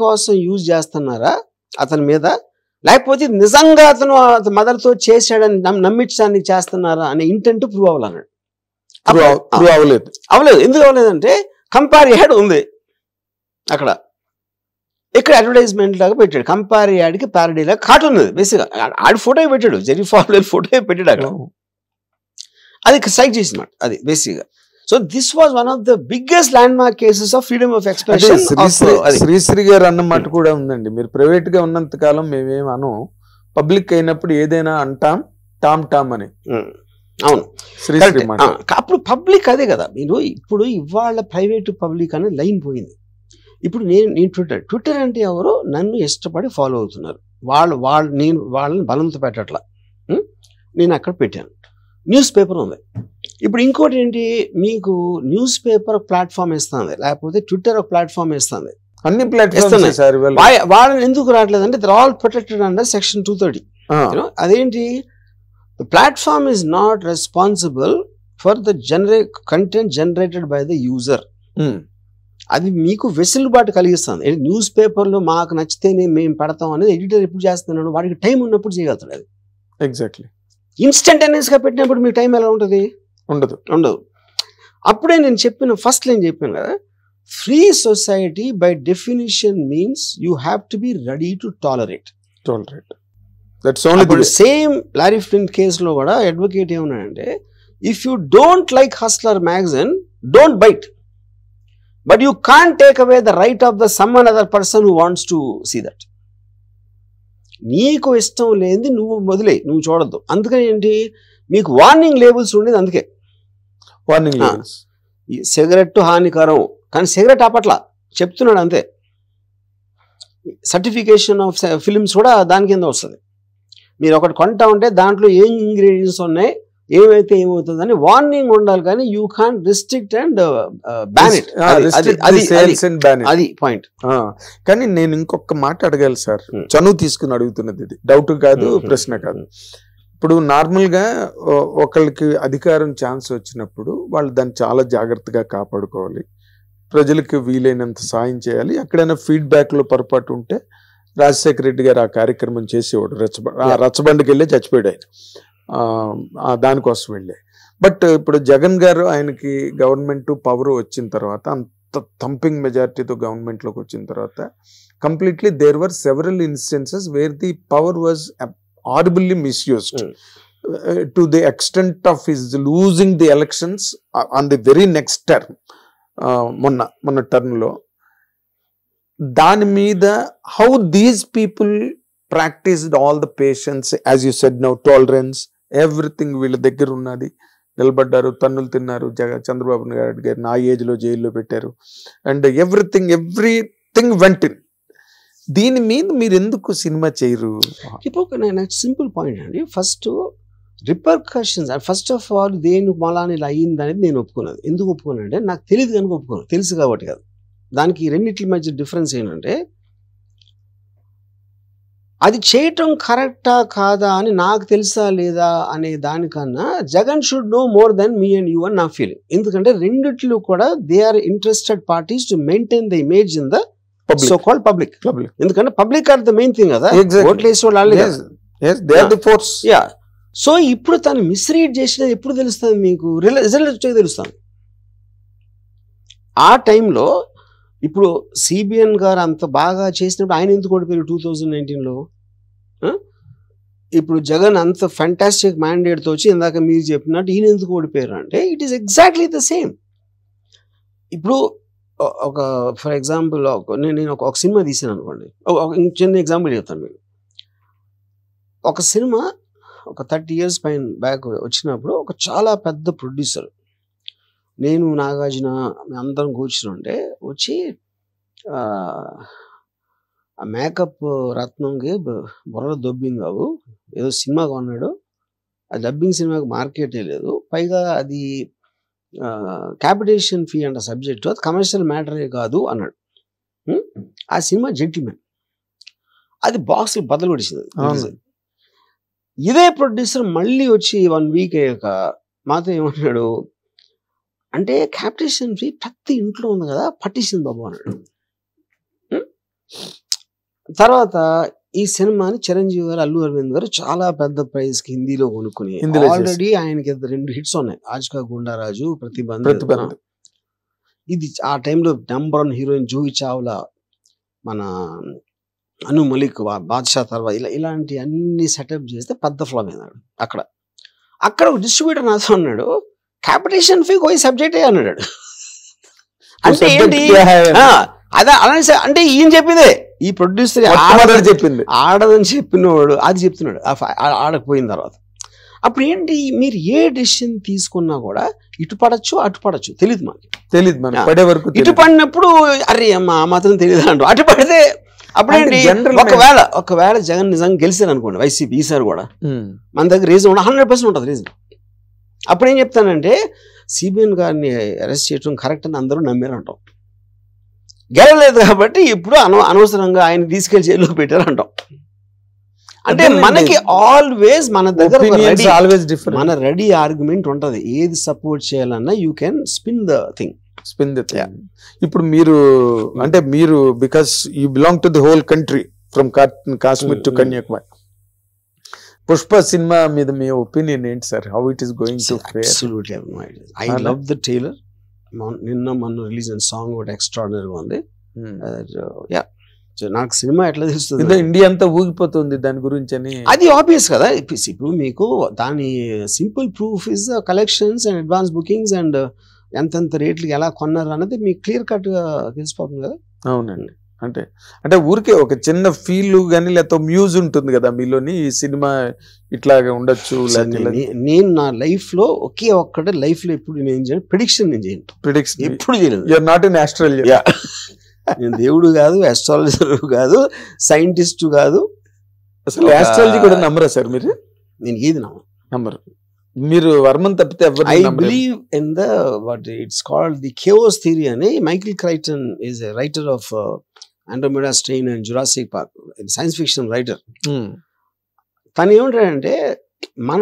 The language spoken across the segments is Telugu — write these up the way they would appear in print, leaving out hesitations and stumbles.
కోసం యూజ్ చేస్తున్నారా అతని మీద, లేకపోతే నిజంగా అతను మదర్తో చేశాడని నమ్మించడానికి చేస్తున్నారా అనే ఇంటెంట్ ప్రూవ్ అవ్వాలన్నాడు. అవ్వలేదు. ఎందుకు అవ్వలేదంటే కంపేర్ యాడ్ ఉంది అక్కడ, ఇక్కడ అడ్వర్టైజ్మెంట్ లాగా పెట్టాడు. కంపేర్ యాడ్కి ప్యారడీ లాగా కార్టూన్ ఉంది బేసిక్గా. ఆడి ఫోటో పెట్టాడు, జెర్రీ ఫాల్వేర్ ఫోటో పెట్టాడు అక్కడ. అది స్ట్రైక్ చేసిన అది బేసిక్గా. So this was one of the biggest land mark cases of freedom of expression. Sri Sri గారు అన్న మాట కూడా ఉందండి. మీరు ప్రైవేట్ గా ఉన్నంత కాలం మేమేం అను, పబ్లిక్ అయినప్పుడు ఏదైనా అంటాం టామ్ టామ్ అని. అవును, అప్పుడు పబ్లిక్ అదే కదా. మీరు ఇప్పుడు ఇవాళ ప్రైవేట్ పబ్లిక్ అనే లైన్ పోయింది. ఇప్పుడు నేను ట్విట్టర్ అంటే ఎవరు నన్ను ఇష్టపడి ఫాలో అవుతున్నారు, నేను వాళ్ళని బలంతో పెట్టట్లా, నేను అక్కడ పెట్టాను. న్యూస్ పేపర్ ఉంది. ఇప్పుడు ఇంకోటి ఏంటి, మీకు న్యూస్ పేపర్ ప్లాట్ఫామ్ ఇస్తుంది, లేకపోతే ట్విట్టర్ ఒక ప్లాట్ఫామ్ ఇస్తుంది. అన్ని ప్లాట్ఫామ్స్ వాళ్ళని ఎందుకు రావట్లేదు అంటే they are all protected under section 230. అదేంటి, the platform is not responsible for the content generated by the user. అది మీకు వెసులుబాటు కలిగిస్తుంది. న్యూస్ పేపర్లో మాకు నచ్చితేనే మేము పెడతాం అనేది ఎడిటర్ ఎప్పుడు చేస్తున్నాడు, వాడికి టైం ఉన్నప్పుడు చేయగలుగుతాడు. అది ఎగ్జాక్ట్లీ ఇన్స్టంటేనియస్గా పెట్టినప్పుడు మీకు టైం ఎలా ఉంటుంది? ఉండదు. అప్పుడే నేను ఫస్ట్ లైన్ చెప్పాను కదా, free society by definition means you have to be ready to tolerate. Same Larry Flynt కేసులో కూడా అడ్వకేట్ ఏమన్నాడంటే, if you don't like Hustler magazine don't buy it, but you can't take away the right of the some another person who wants to see that. నీకు ఇష్టం లేనిది నువ్వు చూడద్దు. అందుకని ఏంటి, మీకు వార్నింగ్ లేబుల్స్ ఉండేది. అందుకే వార్నింగ్ లేబుల్స్, సిగరెట్ హానికరం, కానీ సిగరెట్ ఆపట్ల చెప్తున్నాడు అంతే. సర్టిఫికేషన్ ఆఫ్ ఫిల్మ్స్ కూడా దాని కింద వస్తుంది. మీరు ఒకటి కొంటా ఉంటే దాంట్లో ఏం ఇంగ్రీడియంట్స్ ఉన్నాయి, ఏమైతే ఏమవుతుందని వార్నింగ్ ఉండాలి, కానీ you can restrict and ban it. అది పాయింట్. కానీ నేను ఇంకొక మాట అడగాలి సార్, చనువు తీసుకుని అడుగుతున్నది, ఇది డౌట్ కాదు, ప్రశ్న కాదు. ఇప్పుడు నార్మల్గా ఒకళ్ళకి అధికారం ఛాన్స్ వచ్చినప్పుడు వాళ్ళు దాన్ని చాలా జాగ్రత్తగా కాపాడుకోవాలి, ప్రజలకు వీలైనంత సాయం చేయాలి. ఎక్కడైనా ఫీడ్బ్యాక్లో పొరపాటు ఉంటే రాజశేఖర రెడ్డి గారు ఆ కార్యక్రమం చేసేవాడు, రచ్చబండకి వెళ్ళి చచ్చిపోయాడు ఆయన, దానికోసం వెళ్ళే. బట్ ఇప్పుడు జగన్ గారు ఆయనకి గవర్నమెంట్ పవర్ వచ్చిన తర్వాత, అంత థంపింగ్ మెజారిటీతో గవర్నమెంట్లోకి వచ్చిన తర్వాత, completely there were several instances where the power was horribly misused to the extent of his losing the elections on the very next term. మొన్న టర్మ్ లో దాని మీద how these people practiced all the patience, as you said now, tolerance, everything వీళ్ళ దగ్గర ఉన్నది, నిలబడ్డారు, తన్నులు తిన్నారు, చంద్రబాబు నాయుడు గారిని ఆ ఏజ్ లో జైల్లో పెట్టారు, అండ్ ఎవ్రీథింగ్ వెంట ఇన్. దీని మీద మీరు ఎందుకు సినిమా చేయరు? ఇప్పుడు నాకు సింపుల్ పాయింట్ అండి, first repercussions, first of all దేని మలాని ఇలా అయ్యింది అనేది నేను ఒప్పుకున్నది. ఎందుకు ఒప్పుకున్నాను అంటే నాకు తెలియదు కనుక ఒప్పుకోను, తెలుసు కాబట్టి కాదు. దానికి రెండింటి మధ్య డిఫరెన్స్ ఏంటంటే, అది చేయటం కరెక్టా కాదా అని నాకు తెలుసా లేదా అనే దానికన్నా Jagan should no more then me and you అని నా ఫీలింగ్. ఎందుకంటే రెండిట్లో కూడా they are interested parties to maintain the image in the so called public. ఎందుకంటే public are the main thing కదా, ఓట్లు వేసేవాళ్ళు. సో ఇప్పుడు తను మిస్రీడ్ చేసినది ఎప్పుడు తెలుస్తుంది మీకు? రిజల్ట్ వచ్చే తెలుస్తుంది. ఆ టైంలో ఇప్పుడు సిబిఎన్ గారు అంత బాగా చేసినప్పుడు ఆయన ఎందుకు ఓడిపోయారు 2019లో? ఇప్పుడు జగన్ అంత ఫ్యాంటాస్టిక్ మ్యాండేట్తో వచ్చి ఇందాక మీరు చెప్పినట్టు ఈయన ఎందుకు ఓడిపోయారు అంటే it is exactly the same. ఇప్పుడు ఒక ఫర్ ఎగ్జాంపుల్ నేను ఒక సినిమా తీసాను అనుకోండి, చిన్న ఎగ్జాంపుల్ చెప్తాను మీకు. ఒక సినిమా ఒక 30 years పైన బ్యాక్ వచ్చినప్పుడు ఒక చాలా పెద్ద ప్రొడ్యూసర్, నేను నాగార్జున అందరం కూర్చుని వచ్చి ఆ మేకప్ రత్నంకి బుర్ర దొబ్బింది బాబు, ఏదో సినిమా కొన్నాడు, ఆ డబ్బింగ్ సినిమాకి మార్కెటే లేదు, పైగా అది క్యాపిటేషన్ ఫీ అంట సబ్జెక్టు, అది కమర్షియల్ మ్యాటరే కాదు అన్నాడు. ఆ సినిమా జెంటిల్మెన్, అది బాక్స్ బదులు పడిచింది. ఇదే ప్రొడ్యూసర్ మళ్ళీ వచ్చి 1 week అయ్యాక మాతో ఏమన్నాడు అంటే, క్యాపిటేషన్ ఫీ ప్రతి ఇంట్లో ఉంది కదా, పట్టించింది బాబు అన్నాడు. తర్వాత ఈ సినిమాని చిరంజీవి గారు, అల్లు అరవింద్ గారు చాలా పెద్ద ప్రైజ్ కి హిందీలో కొనుక్కుని ఆల్రెడీ ఆయనకి 2 హిట్స్ ఉన్నాయి, ఆజ్కా గుండారాజు, ప్రతిబంధ. ఇది ఆ టైంలో #1 హీరోయిన్ జూహీ చావ్లా, మన అను మలిక్, బాద్షా తర్వాత ఇలాంటి అన్ని సెటప్ చేస్తే పెద్ద ఫ్లాప్ అయినాడు. అక్కడ ఒక డిస్ట్రిబ్యూటర్ నాతో అన్నాడు, క్యాపిటేషన్ ఫీ కోయి సబ్జెక్ట్ అన్నాడు. అంటే ఏంటి అదే అలానే, అంటే ఈయన చెప్పిందే, ఈ ప్రొడ్యూసర్ చెప్పింది ఆడదని చెప్పినవాడు అది చెప్తున్నాడు. ఆడకపోయిన తర్వాత అప్పుడు ఏంటి, మీరు ఏ డెసిషన్ తీసుకున్నా కూడా ఇటు పడచ్చు అటు పడచ్చు, తెలియదు మనకి పడే వరకు. ఇటు పడినప్పుడు అరే అమ్మ ఆ మాత్రం తెలియదు అంటూ, అటు పడితే అప్పుడేంటి, ఒకవేళ జగన్ నిజంగా గెలిచారు అనుకోండి వైసీపీ ఈసారి కూడా, మన దగ్గర రీజన్ 100% ఉంటుంది రీజన్. అప్పుడు ఏం చెప్తానంటే, సిబిఎన్ గారిని అరెస్ట్ చేయడం కరెక్ట్ అని అందరూ నమ్మారు అంటాం, గెలలేదు కాబట్టి ఇప్పుడు అనవసరంగా ఆయన తీసుకెళ్లి జైల్లో పెట్టారు అంటాం. అంటే మనకి ఆల్వేస్ మన దగ్గర మన రెడీ ఆర్గ్యుమెంట్ ఉంటది, ఏది సపోర్ట్ చేయాలన్నా you can spin the thing. ఇప్పుడు మీరు అంటే మీరు because you belong to the whole country from Kashmir to Kanyakumari, Pushpa cinema మీద మీ ఒపీనియన్ ఏంటి sir? How it is going to fair? Absolutely I love the trailer. మొన్న రిలీజ్ అయిన సాంగ్ ఒకటి ఎక్స్ట్రాడినరీగా ఉంది. నాకు సినిమా ఎట్లా తెలుస్తుంది, ఇండియా అంతా ఊగిపోతుంది దాని గురించి అని. అది ఆబ్వియస్ కదా. ఇప్పుడు మీకు దాని simple proof is collections and advance bookings and ఎంతెంత రేట్లకి ఎలా కొన్నారు అన్నది మీకు క్లియర్ కట్ గా తెలిసిపోతుంది కదా. అవునండి. అంటే ఊరికే ఒక చిన్న ఫీల్ కానీ లేకపోతే మ్యూజ్ ఉంటుంది కదా మీలోని, ఈ సినిమా ఇట్లాగా ఉండొచ్చు. నేను నా లైఫ్ లో ఒక్కటే లైఫ్ లో ఎప్పుడు నేను చేయను ప్రిడిక్షన్, ఎప్పుడు చేయలేదు. You are not an astrologer. నేను దేవుడు కాదు, ఆస్ట్రాలజర్ కాదు, సైంటిస్ట్ కాదు. అసలు ఆస్ట్రాలజీ కూడా నమ్మరా సార్ మీరు? నేను ఏది నమ్మరు. మీరు వర్మన్ తప్పితే I believe in the what it's called the chaos theory అని. Michael Crichton is a writer of Andromeda Strain and Jurassic Park, science fiction writer. తను ఏమంటాడంటే, మన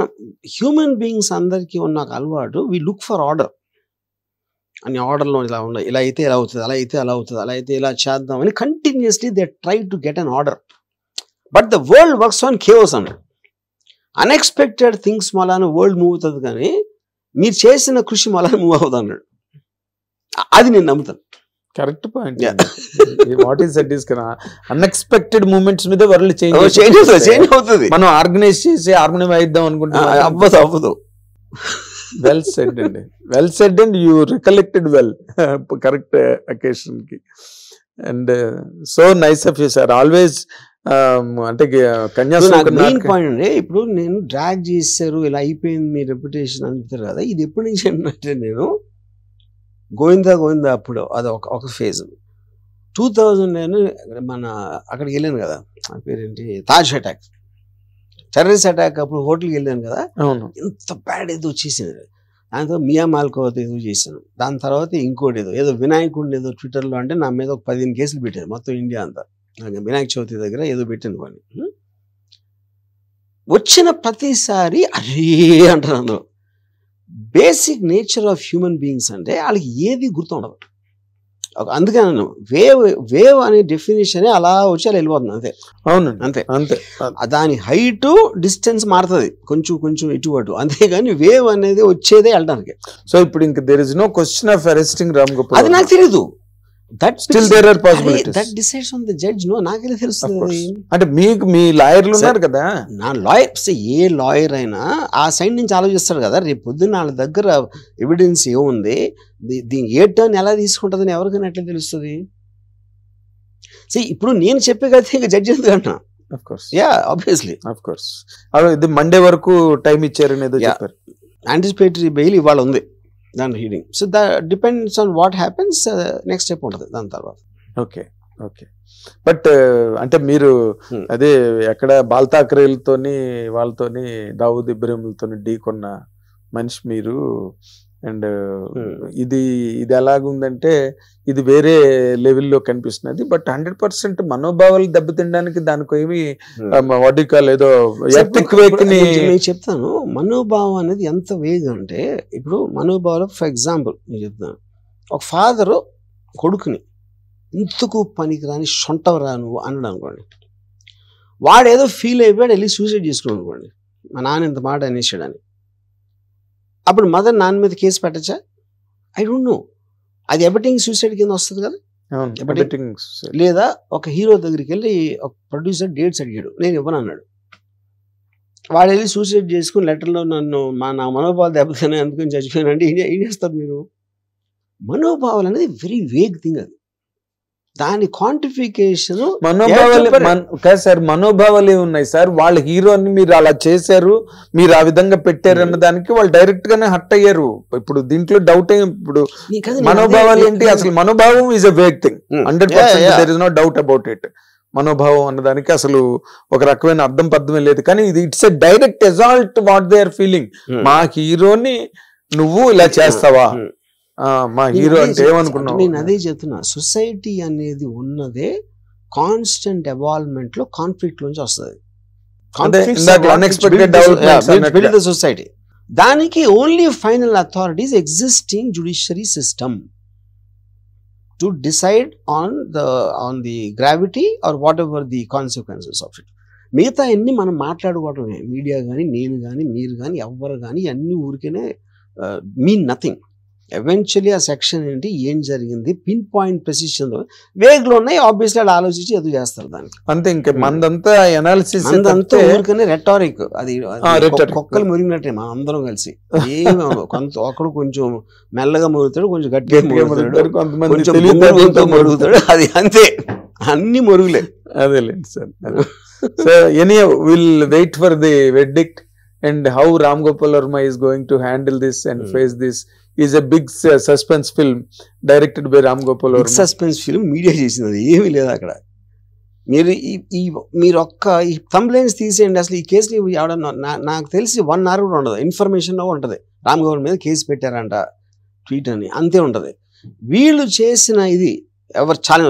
హ్యూమన్ బీయింగ్స్ అందరికీ ఉన్న అలవాటు, వి లుక్ ఫర్ ఆర్డర్ అని. ఆర్డర్లో ఇలా ఉన్నాయి, ఇలా అయితే ఇలా అవుతుంది, అలా అయితే అలా అవుతుంది, అలా అయితే ఇలా చేద్దాం అని continuously they try to get an order. But the world works on chaos అన్నాడు. అన్ఎక్స్పెక్టెడ్ థింగ్స్ మూలాన వరల్డ్ మూవ్ అవుతుంది, కానీ మీరు చేసిన కృషి మూలాన మూవ్ అవుతుంది అన్నాడు. అది నేను నమ్ముతాను. Correct point. What is that is కదా, అన్ఎక్స్పెక్టెడ్ మూమెంట్స్ మీద వరల్డ్ చేంజ్ అవుతుంది. మనం ఆర్గనైజ్ చేసి హార్మోనియం అయిద్దాం అనుకుంటున్నాం, అవ్వదు. వెల్ సెడ్ అండి, well said and you recollected well, correct occasion కి. And so nice of you sir, always. అంటే మెయిన్ పాయింట్ అండి, ఇప్పుడు నేను డ్రాగ్ చేశారు ఇలా అయిపోయింది మీ రెప్యుటేషన్ అనుకుంటారు కదా, ఇది ఎప్పటి నుంచి అంటే, నేను గోవిందా అప్పుడు అది ఒక ఫేజ్. 2000 మన అక్కడికి వెళ్ళాను కదా, ఆ పేరేంటి, తాజ్ అటాక్, టెర్రరిస్ట్ అటాక్ అప్పుడు హోటల్కి వెళ్ళాను కదా, ఎంత బ్యాడ్ ఏదో వచ్చేసింది. దాని తర్వాత మియా మాల్కోవతో ఏదో చేశాను, దాని తర్వాత ఇంకోటి ఏదో వినాయకుడిని ఏదో ట్విట్టర్లో అంటే నా మీద ఒక 15 కేసులు పెట్టారు మొత్తం ఇండియా అంతా. వినాయక చవితి దగ్గర ఏదో పెట్టాను కొన్ని. వచ్చిన ప్రతిసారి అరే అంటారు అందులో. Basic nature of human beings అంటే వాళ్ళకి ఏది గుర్తుండదు. అందుకే నేను వేవ్ అనే డెఫినేషన్ అలా వచ్చి అలా వెళ్ళిపోతుంది అంతే. అవునండి, అంతే. దాని హైట్ డిస్టెన్స్ మారుతుంది కొంచెం ఇటు అటు, అంతేగాని వేవ్ అనేది వచ్చేదే వెళ్ళడానికి. సో ఇప్పుడు ఇంకా there is no question of arresting Ram Gopal. అది నాకు తెలీదు. Still there are possibilities. That decides on the judge. No, నాకే తెలుస్తుంది. అంటే మీకు మీ లాయర్లు ఉన్నారు కదా. నా లాయర్, ఏ లాయర్ అయినా ఆ సైడ్ నుంచి ఆలోచిస్తాడు కదా. రేపు పొద్దున్న వాళ్ళ దగ్గర ఎవిడెన్స్ ఏముంది, దీని ఏ టర్న్ ఎలా తీసుకుంటుందని ఎవరికైనా ఎట్లా తెలుస్తుంది? ఇప్పుడు నేను చెప్పే కదా ఇంకా జడ్జి ఎందుకంటున్నా. ఆబ్వియస్లీ ఇది మండే వరకు టైం ఇచ్చారని ఏదో చెప్పారు. యాంటిసిపేటరీ బెయిల్ ఇవాళ ఉంది దాని hearing. So depends on what happens, next step ఉంటుంది దాని తర్వాత. ఓకే. బట్ అంటే మీరు అదే ఎక్కడ బాల్ ఠాక్రేలతోని వాళ్ళతోని దావూద్ ఇబ్రహీంలతో ఢీకొన్న మనిషి మీరు. అండ్ ఇది ఎలాగుందంటే ఇది వేరే లెవెల్లో కనిపిస్తున్నది. బట్ 100% మనోభావాలు దెబ్బతినడానికి దానికి ఏమి వాటికాల్ ఏదో చెప్తాను. మనోభావం అనేది ఎంత వేగం అంటే, ఇప్పుడు మనోభావాలు ఫర్ ఎగ్జాంపుల్ నేను చెప్తాను. ఒక ఫాదరు కొడుకుని ఇంతకు పనికిరాని సొంటవరా నువ్వు అన్నాడు అనుకోండి, వాడు ఏదో ఫీల్ అయిపోయాడు, వెళ్ళి సూసైడ్ చేసుకున్నాడు అనుకోండి, మా నాన్న ఇంత మాట అనేసాడని, అప్పుడు మదర్ నాన్న మీద కేసు పెట్టచ్చా? I don't know. అది ఎబటింగ్ సూసైడ్ కింద వస్తుంది కదా. లేదా ఒక హీరో దగ్గరికి వెళ్ళి ఒక ప్రొడ్యూసర్ డేట్స్ అడిగాడు, నేను ఇవ్వను అన్నాడు, వాడు వెళ్ళి సూసైడ్ చేసుకుని లెటర్లో నా మనోభావాలు దెబ్బతిన్నాయి అందుకని చచ్చిపోయాను అంటే ఏం చేస్తారు మీరు? మనోభావాలు అనేది వెరీ వేగ్ థింగ్. అది దాని క్వాంటిఫికేషన్ కాదు సార్, మనోభావాలు ఉన్నాయి సార్. వాళ్ళ హీరోని మీరు అలా చేశారు, మీరు ఆ విధంగా పెట్టారు అన్న దానికి వాళ్ళు డైరెక్ట్ గానే హర్ట్ అయ్యారు. ఇప్పుడు దీంట్లో డౌట్ ఇప్పుడు మనోభావాలు ఏంటి? అసలు మనోభావం is a vague thing, 100% there is no doubt about it. మనోభావం అన్నదానికి అసలు ఒక రకమైన అర్థం పద్ధమే లేదు. కానీ ఇది it's a direct result what they are feeling. మా హీరోని నువ్వు ఇలా చేస్తావా, మా హీరో అంటే ఏమనుకున్నావు? నేను అదే చెప్తున్నా, సొసైటీ అనేది ఉన్నదే కాన్స్టెంట్ ఎవాల్వ్మెంట్ లో, కాన్ఫ్లిక్ట్ లోంచి వస్తుంది. సొసైటీ దానికి only final authorities existing judiciary system to decide on the gravity or whatever the consequences of it. మిగతా అన్ని మనం మాట్లాడుకోవటమే, మీడియా కానీ, నేను కానీ, మీరు కానీ, ఎవ్వరు కానీ, అన్ని ఊరికేనే మీన్ నథింగ్. ఎవెన్చువల్లీ ఆ సెక్షన్ ఏంటి, ఏం జరిగింది, పిన్ పాయింట్ ప్రెసిషన్ వేగ్లో ఉన్నాయి. ఆబ్వియస్లీ వాళ్ళు ఆలోచించి ఎదురు చేస్తారు దానికి, అంతే. ఇంకా మందంతా అనాలిసిస్ అంతా ఊరికనే రెటారిక్. అది కుక్కలు మురిగినట్టే మనం అందరం కలిసి. ఏమి ఒకడు కొంచెం మెల్లగా మురుగుతాడు, కొంచెం గట్టిగా మురుగుతాడు, కొంచెం మురుగుతాడు, అది అంతే, అన్ని మురుగులే. అదేలేండి sir. So any will wait for the verdict and how Ram Gopal Varma is going to handle this and face this is a big suspense film directed by Ram Gopal Varma. Suspense film media చేసింది ఏమీ లేదు అక్కడ. మీరు ఒక్క ఈ కంప్లైంట్స్ తీసేయండి. అసలు ఈ కేసుని నాకు తెలిసి 1 hour కూడా ఉండదు, ఇన్ఫర్మేషన్ ఉంటుంది. రామ్ గోపాల్ మీద కేసు పెట్టారంట ట్వీట్ అని, అంతే ఉంటుంది. వీళ్ళు చేసిన ఇది ఎవరు చాలా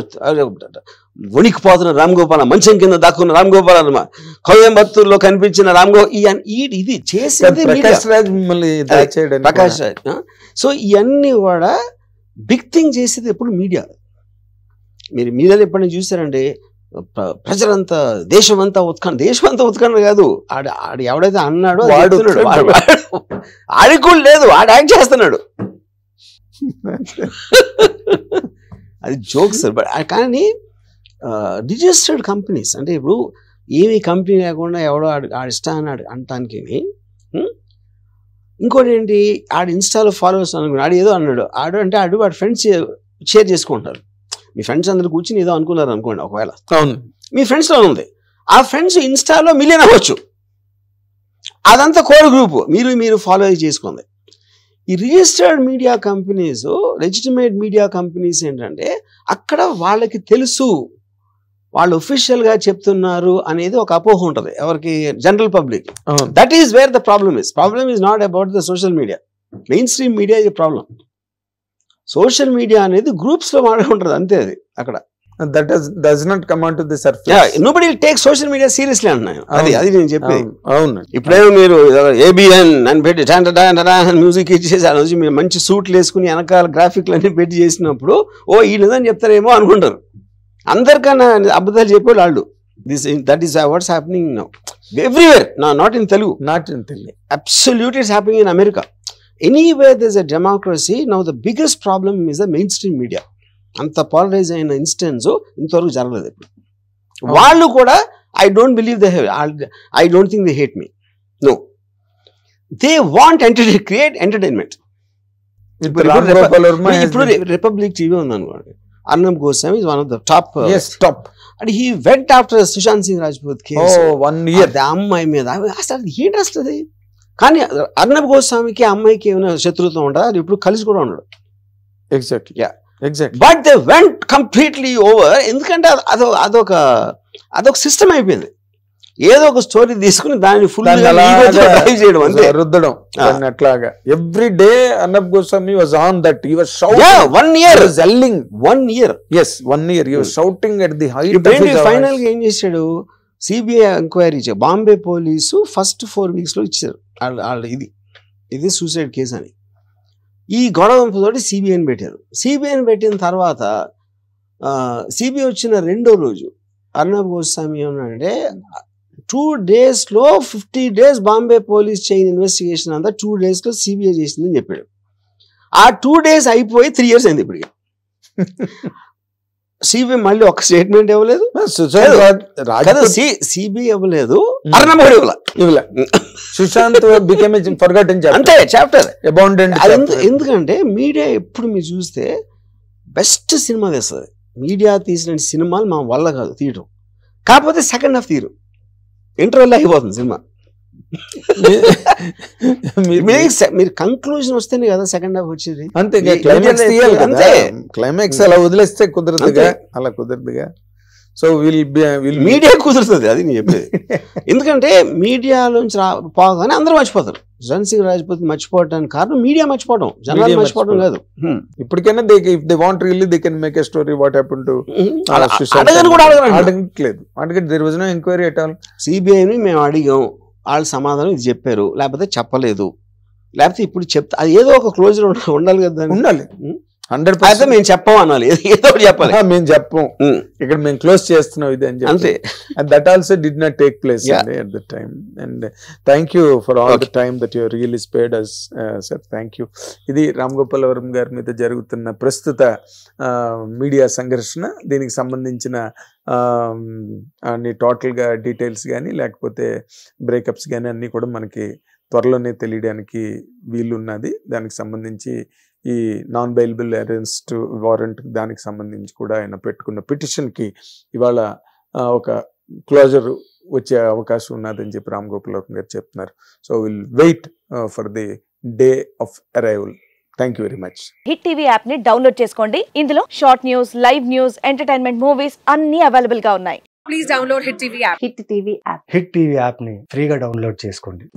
వణికిపోతున్న రామ్ గోపాల్, మంచం కింద దాక్కున్న రామ్ గోపాల్ వర్మ, కోయంబత్తూరులో కనిపించిన రామ్ ఇది చేసింది ప్రకాష్ రాజ్. సో ఇవన్నీ కూడా బిగ్ థింగ్ చేసేది ఎప్పుడు మీడియా. మీరు మీడియాలో ఎప్పుడైనా చూసారంటే ప్రజలంతా దేశమంతా ఉత్కంఠ కాదు, ఆడు ఎవడైతే అన్నాడో ఆడికి కూడా లేదు, ఆడు యాక్ట్ చేస్తున్నాడు. అది జోక్స్. బట్ కానీ రిజిస్టర్డ్ కంపెనీస్ అంటే ఇప్పుడు ఏమి కంపెనీ లేకుండా ఎవడో ఆడిస్తాను అంటానికి. ఇంకోటి ఏంటి, ఆడు ఇన్స్టాలో ఫాలోవర్స్ అనుకున్నాడు, ఆడు ఏదో అన్నాడు, వాడి ఫ్రెండ్స్ షేర్ చేసుకుంటారు. మీ ఫ్రెండ్స్ అందరు కూర్చుని ఏదో అనుకున్నారు అనుకోండి, ఒకవేళ మీ ఫ్రెండ్స్లో ఉంది, ఆ ఫ్రెండ్స్ ఇన్స్టాలో మిలియన్ అవ్వచ్చు, అదంతా కోర్ గ్రూప్, మీరు ఫాలో చేసుకుంది. ఈ registered media companies, legitimate media companies ఏంటంటే అక్కడ వాళ్ళకి తెలుసు వాళ్ళు ఒఫిషియల్గా చెప్తున్నారు అనేది ఒక అపోహ ఉంటుంది ఎవరికి, general public. That is where the problem is. Problem is not about the social media, main stream media is problem. Social media అనేది గ్రూప్స్ లో మాట్లాడుకుంటుంది అంతే. అది అక్కడ that does not come onto the surface. Yeah, nobody will take social media seriously అంటున్నాను. అది నేను చెప్పేది. అవును, ఇప్పుడేమో మీరు ఏబిఎన్ అని పెట్టి మ్యూజిక్ ఇచ్చేసి ఆ రోజు మీరు మంచి సూట్లు వేసుకుని వెనకాల గ్రాఫిక్లు అన్ని పెట్టి చేసినప్పుడు ఈ నిజం చెప్తారేమో అనుకుంటారు. అందరికన్నా అబద్ధాలు చెప్పేవాళ్ళు వాళ్ళు. That is what's happening now everywhere, not in Telugu. Absolutely it's happening in America. Anywhere there is a democracy. Now the biggest problem is the main stream media. అంత పాలరైజ్ అయిన ఇన్స్టెన్స్ ఇంతవరకు జరగలేదు. ఇప్పుడు వాళ్ళు కూడా I don't believe they I don't think they hate me. No, they want create entertainment. ఇప్పుడు రిపబ్లిక్ టీవీ ఉంది అనుకోండి, Arnab Goswami is one of the top. And he went after Sushant Singh Rajput case 1 year. అమ్మాయి మీద అసలు ఏంటి అసలు. కానీ అర్నబ్ గోస్వామికి అమ్మాయికి ఏమైనా శత్రుత్వం ఉంటుందా? అది ఇప్పుడు కలిసి కూడా ఉండడు. Exactly. But they went completely over. ఎందుకంటే అదొక సిస్టమ్ అయిపోయింది. ఏదో ఒక స్టోరీ తీసుకుని దాన్ని ఫుల్ చేయడం, రుద్దడం అట్లాగా. Every day Arnab Goswami was on that. He was shouting 1 year, yelling 1 year. yes, 1 year he was shouting at the height of his final గా ఏం చేశాడు, సిబిఐ ఎంక్వైరీ ఇచ్చారు. బాంబే పోలీసు ఫస్ట్ 4 weeks లో ఇచ్చారు వాళ్ళు ఇది సూసైడ్ కేసు అని. ఈ గొడవ తోటి సిబిఐని పెట్టారు. సిబిఐని పెట్టిన తర్వాత సిబిఐ వచ్చిన రెండో రోజు అర్నబ్ గోస్వామి ఏమన్నాడంటే 2 days లో 50 days Bombay police chain investigation అంతా 2 days లో సిబిఐ చేసిందని చెప్పాడు. ఆ 2 days అయిపోయి 3 years అయింది ఇప్పటికి. సిబిఐ మళ్ళీ ఒక స్టేట్మెంట్ ఇవ్వలేదు, సిబిఐ ఇవ్వలేదు, అర్నబ్ ఇవ్వలే. సుశాంత్ అంతే చాప్టర్. ఎందుకంటే మీడియా ఎప్పుడు మీరు చూస్తే బెస్ట్ సినిమా తీస్తుంది. మీడియా తీసిన సినిమాలు మా వల్ల కాదు తీయటం, కాకపోతే సెకండ్ హాఫ్ తీరు, ఇంటర్వెల్ అయిపోతుంది సినిమా. మీరు కంక్లూజన్ వస్తేనే కదా సెకండ్ హాఫ్ వచ్చేది. అంతే, క్లైమాక్స్ అలా వదిలేస్తే కుదరదుగా, అలా కుదరదుగా. సో మీడియా కుదురుతుంది, అది నేను చెప్పేది. ఎందుకంటే మీడియాలోంచి పోగానే అందరూ మర్చిపోతారు. సుశాంత్ సింగ్ రాజ్పూత్ మర్చిపోవడానికి కారణం మీడియా మర్చిపోవడం, జనాలు మర్చిపోవడం కాదు. ఇప్పటికైనా they want really they can make a story what happen to అడగట్లేదు. అడగట్లేదు, there was no enquiry at all. సిబిఐని మేము అడిగాం, వాళ్ళు సమాధానం ఇది చెప్పారు, లేకపోతే చెప్పలేదు, లేకపోతే ఇప్పుడు చెప్తా, అది ఏదో ఒక క్లోజర్ ఉండాలి కదా. ఉండాలి, 100%. మేము చెప్పాం అనాలి, ఏదో చెప్పాలి. మేము చెప్పం, ఇక్కడ మేము క్లోజ్ చేస్తున్నాం ఇది అని చెప్పి. And that also did not take place at the time. And thank you for all the time that you really spared us, sir. Thank you. ఇది రామ్ గోపాల్ వర్మ గారి మీద జరుగుతున్న ప్రస్తుత మీడియా సంఘర్షణ, దీనికి సంబంధించిన అన్ని టోటల్గా డీటెయిల్స్ కానీ లేకపోతే బ్రేకప్స్ కానీ అన్నీ కూడా మనకి త్వరలోనే తెలియడానికి వీలున్నది. దానికి సంబంధించి ఈ నాన్ బెయిలబుల్ అరెస్ట్ వారెంట్ దానికి సంబంధించి కూడా ఆయన పెట్టుకున్న పిటిషన్కి ఇవాళ ఒక క్లోజర్ వచ్చే అవకాశం ఉన్నదని చెప్పి రామ్ గోపాల్ వర్మ గారు చెప్తున్నారు. So will wait for the day of arrival. Thank you very much. Hit TV app ని డౌన్లోడ్ చేసుకోండి. ఇందులో short news, live news, entertainment movies అన్ని అవైలబుల్ గా ఉన్నాయి. Please download hit TV app. Hit TV app ని ఫ్రీగా డౌన్లోడ్ చేసుకోండి.